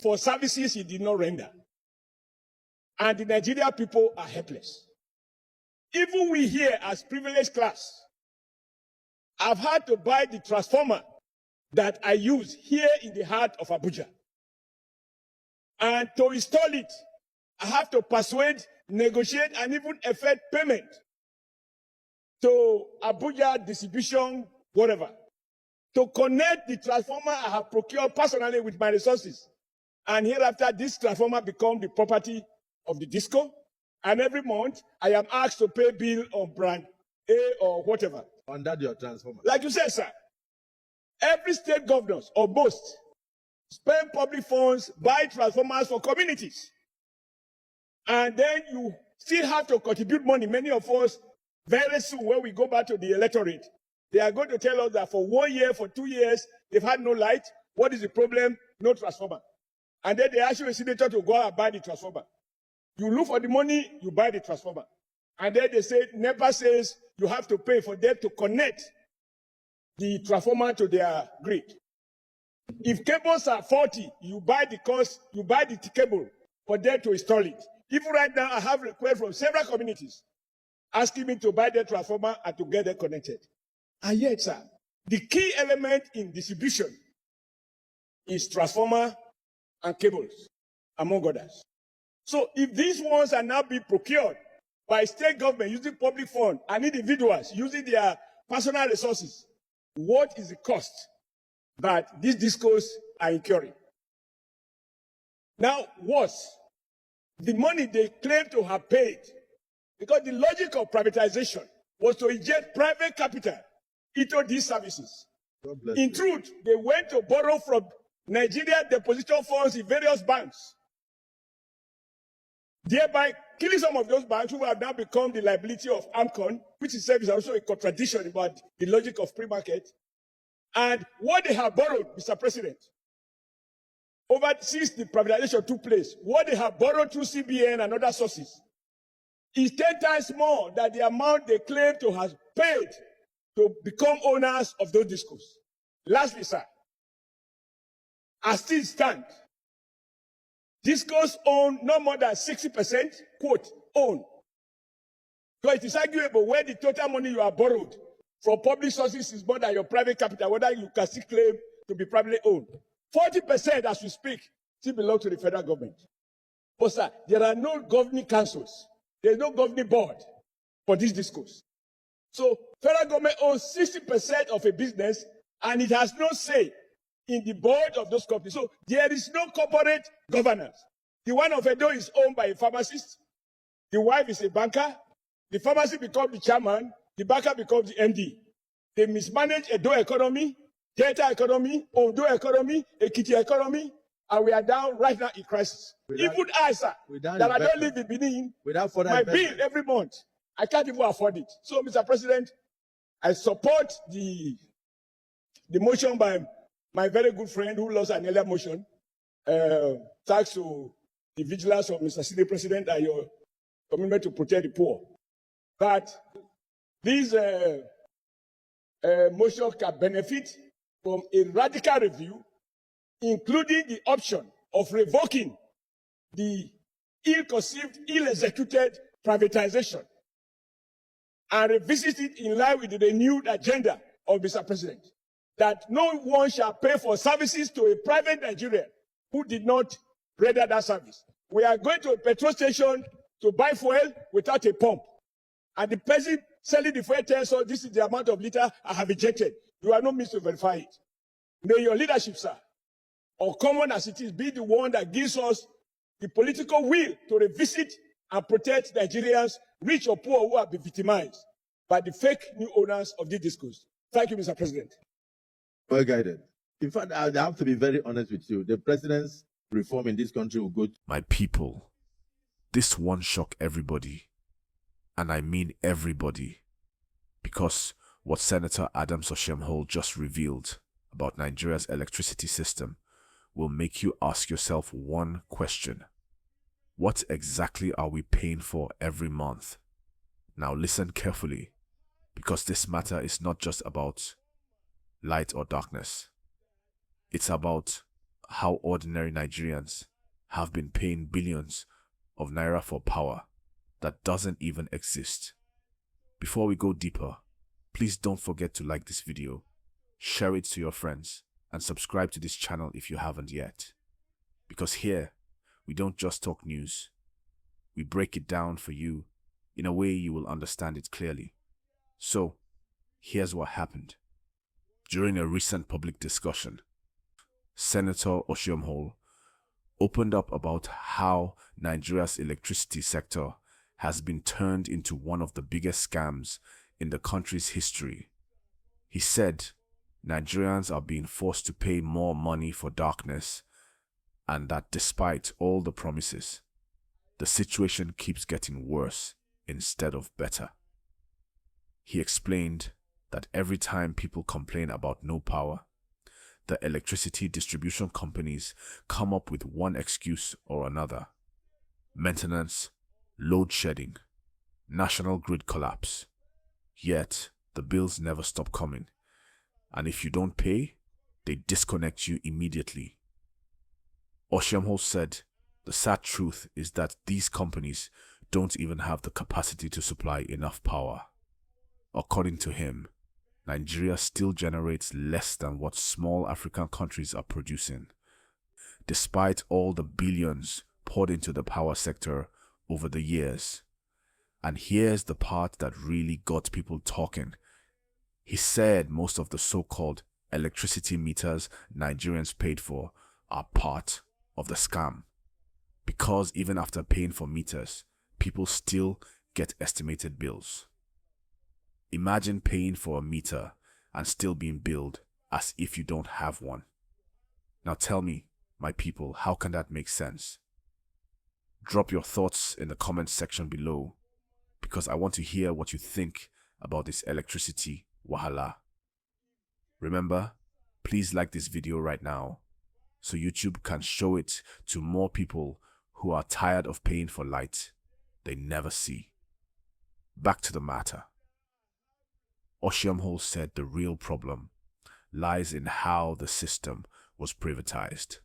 for services he did not render. And the Nigerian people are helpless. Even we here as privileged class, I've had to buy the transformer that I use here in the heart of Abuja. And to install it, I have to persuade, negotiate, and even effect payment to Abuja distribution, whatever. To connect the transformer I have procured personally with my resources. And hereafter, this transformer becomes the property of the disco. And every month, I am asked to pay bill on brand A or whatever. Under your transformer. Like you said, sir, every state governors, or most, spend public funds, buy transformers for communities. And then you still have to contribute money. Many of us, very soon, when we go back to the electorate, they are going to tell us that for 1 year, for 2 years, they've had no light. What is the problem? No transformer. And then they ask you a senator to go out and buy the transformer. You look for the money, you buy the transformer. And then they say, NEPA says you have to pay for them to connect the transformer to their grid. If cables are 40, you buy the cable for them to install it. Even right now, I have requests from several communities asking me to buy the transformer and to get them connected. And yet, sir, the key element in distribution is transformer and cables, among others. So if these ones are now being procured by state government using public funds and individuals using their personal resources, what is the cost that these discos are incurring? Now, worse, the money they claim to have paid, because the logic of privatization was to inject private capital into these services. In truth, they went to borrow from Nigerian deposition funds in various banks, thereby killing some of those banks who have now become the liability of AMCON, which itself is also a contradiction about the logic of free market. And what they have borrowed, Mr. President, since the privatization took place, what they have borrowed through CBN and other sources is 10 times more than the amount they claim to have paid to become owners of those discos. Lastly, sir, as things stand, discos own no more than 60%, quote, own. So it is arguable where the total money you have borrowed from public sources is more than your private capital, whether you can still claim to be privately owned. 40%, as we speak, still belong to the federal government. But sir, there are no governing councils. There is no governing board for this discourse. So federal government owns 60% of a business, and it has no say in the board of those companies. So there is no corporate governance. The one of Edo is owned by a pharmacist. The wife is a banker. The pharmacy becomes the chairman. The banker becomes the MD. They mismanage Edo economy, Delta economy, Ondo economy, Ekiti economy, and we are down right now in crisis. Even I, sir, that I don't live in Benin, my bill every month, I can't even afford it. So, Mr. President, I support the motion by my very good friend who lost an earlier motion, thanks to the vigilance of Mr. Senior President and your commitment to protect the poor. But this motion can benefit from a radical review, including the option of revoking the ill-conceived, ill-executed privatization and revisit it in line with the renewed agenda of Mr. President, that no one shall pay for services to a private Nigerian who did not render that service. We are going to a petrol station to buy fuel without a pump. And the person selling the fuel tells us this is the amount of liter I have injected. You are no means to verify it. May your leadership, sir, or common as it is, be the one that gives us the political will to revisit and protect Nigerians, rich or poor, who have been victimized by the fake new owners of this discourse. Thank you, Mr. President. Well guided. In fact, I have to be very honest with you. The president's reform in this country will go. My people, this won't shock everybody. And I mean everybody. Because what Senator Adams Oshiomhole just revealed about Nigeria's electricity system will make you ask yourself one question. What exactly are we paying for every month? Now listen carefully, because this matter is not just about light or darkness. It's about how ordinary Nigerians have been paying billions of naira for power that doesn't even exist. Before we go deeper, please don't forget to like this video, share it to your friends, and subscribe to this channel if you haven't yet. Because here, we don't just talk news, we break it down for you in a way you will understand it clearly. So, here's what happened. During a recent public discussion, Senator Oshiomhole opened up about how Nigeria's electricity sector has been turned into one of the biggest scams in the country's history. He said Nigerians are being forced to pay more money for darkness, and that despite all the promises, the situation keeps getting worse instead of better. He explained that every time people complain about no power, the electricity distribution companies come up with one excuse or another: maintenance, load shedding, national grid collapse. Yet, the bills never stop coming, and if you don't pay, they disconnect you immediately. Oshiomhole said the sad truth is that these companies don't even have the capacity to supply enough power. According to him, Nigeria still generates less than what small African countries are producing, despite all the billions poured into the power sector over the years. And here's the part that really got people talking. He said most of the so-called electricity meters Nigerians paid for are part of the scam, because even after paying for meters, people still get estimated bills. Imagine paying for a meter and still being billed as if you don't have one. Now tell me, my people, how can that make sense? Drop your thoughts in the comment section below, because I want to hear what you think about this electricity wahala. Remember, please like this video right now so YouTube can show it to more people who are tired of paying for light they never see. Back to the matter. Oshiomhole said the real problem lies in how the system was privatized.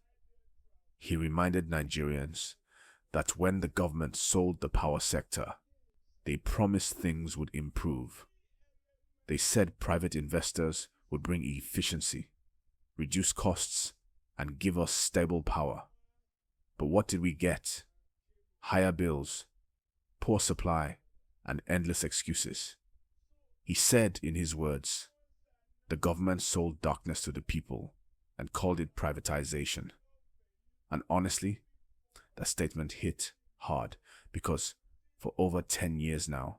He reminded Nigerians that when the government sold the power sector, they promised things would improve. They said private investors would bring efficiency, reduce costs, and give us stable power. But what did we get? Higher bills, poor supply, and endless excuses. He said, in his words, the government sold darkness to the people and called it privatization. And honestly, that statement hit hard, because for over 10 years now,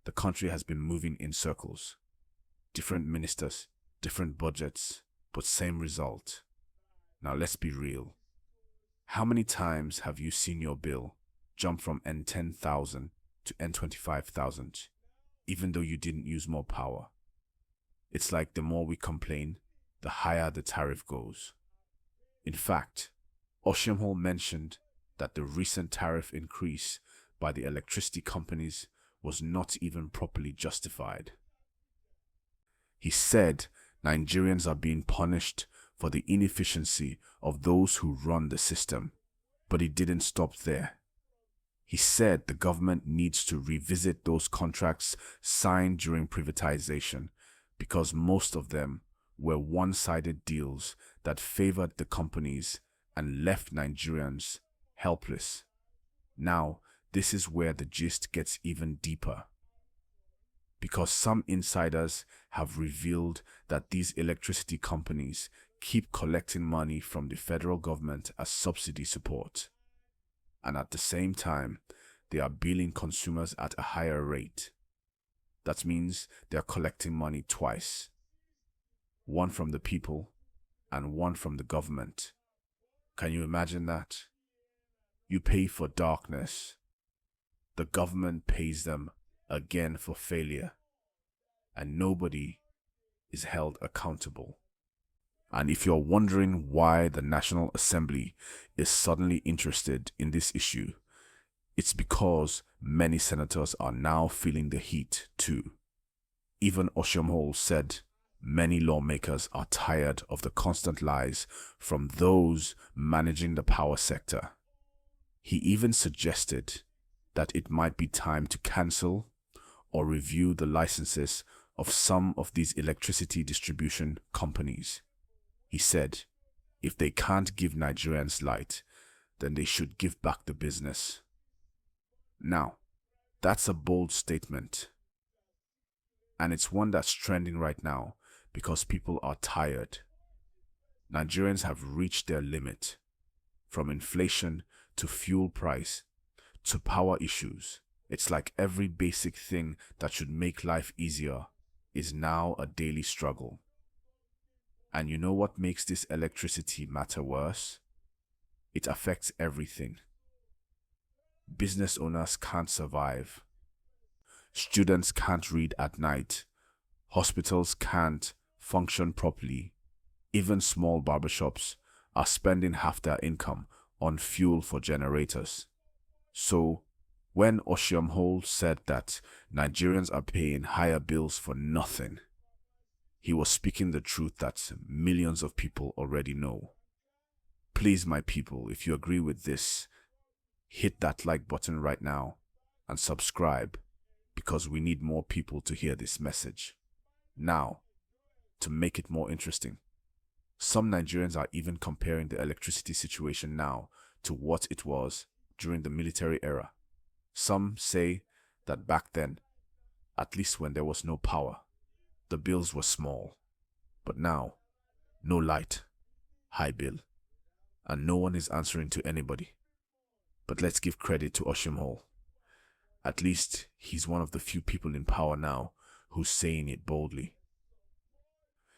the country has been moving in circles. Different ministers, different budgets, but same result. Now let's be real. How many times have you seen your bill jump from N10,000 to N25,000, even though you didn't use more power? It's like the more we complain, the higher the tariff goes. In fact, Oshiomhole mentioned that the recent tariff increase by the electricity companies was not even properly justified. He said Nigerians are being punished for the inefficiency of those who run the system, but he didn't stop there. He said the government needs to revisit those contracts signed during privatization, because most of them were one-sided deals that favored the companies and left Nigerians helpless. Now, this is where the gist gets even deeper, because some insiders have revealed that these electricity companies keep collecting money from the federal government as subsidy support, and at the same time, they are billing consumers at a higher rate. That means they are collecting money twice, one from the people and one from the government. Can you imagine that? You pay for darkness. The government pays them again for failure, and nobody is held accountable. And if you're wondering why the National Assembly is suddenly interested in this issue, it's because many senators are now feeling the heat too. Even Oshiomhole said Many lawmakers are tired of the constant lies from those managing the power sector. He even suggested that it might be time to cancel or review the licenses of some of these electricity distribution companies. He said, if they can't give Nigerians light, then they should give back the business. Now, that's a bold statement. And it's one that's trending right now because people are tired. Nigerians have reached their limit. From inflation to fuel price to power issues, it's like every basic thing that should make life easier is now a daily struggle. And you know what makes this electricity matter worse? It affects everything. Business owners can't survive. Students can't read at night. Hospitals can't function properly. Even small barbershops are spending half their income on fuel for generators. So, when Oshiomhole said that Nigerians are paying higher bills for nothing, he was speaking the truth that millions of people already know. Please, my people, if you agree with this, hit that like button right now and subscribe, because we need more people to hear this message. Now, to make it more interesting, some Nigerians are even comparing the electricity situation now to what it was during the military era. Some say that back then, at least when there was no power, the bills were small. But now, no light, high bill, and no one is answering to anybody. But let's give credit to Oshiomhole. At least he's one of the few people in power now who's saying it boldly.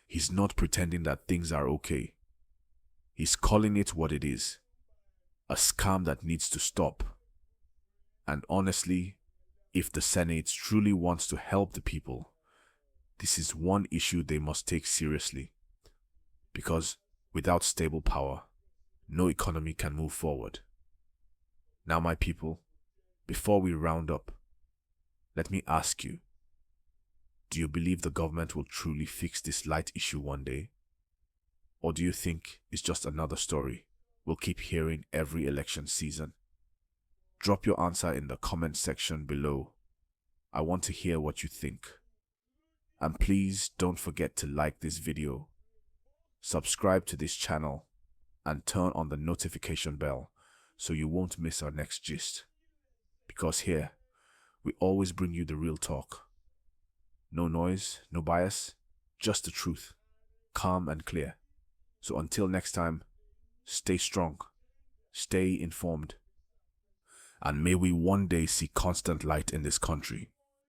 He's not pretending that things are okay. He's calling it what it is. A scam that needs to stop. And honestly, if the Senate truly wants to help the people, this is one issue they must take seriously. Because without stable power, no economy can move forward. Now, my people, before we round up, let me ask you, do you believe the government will truly fix this light issue one day? Or do you think it's just another story we'll keep hearing every election season? Drop your answer in the comment section below. I want to hear what you think. And please don't forget to like this video, subscribe to this channel, and turn on the notification bell so you won't miss our next gist. Because here, we always bring you the real talk. No noise, no bias, just the truth, calm and clear. So until next time, stay strong, stay informed, and may we one day see constant light in this country.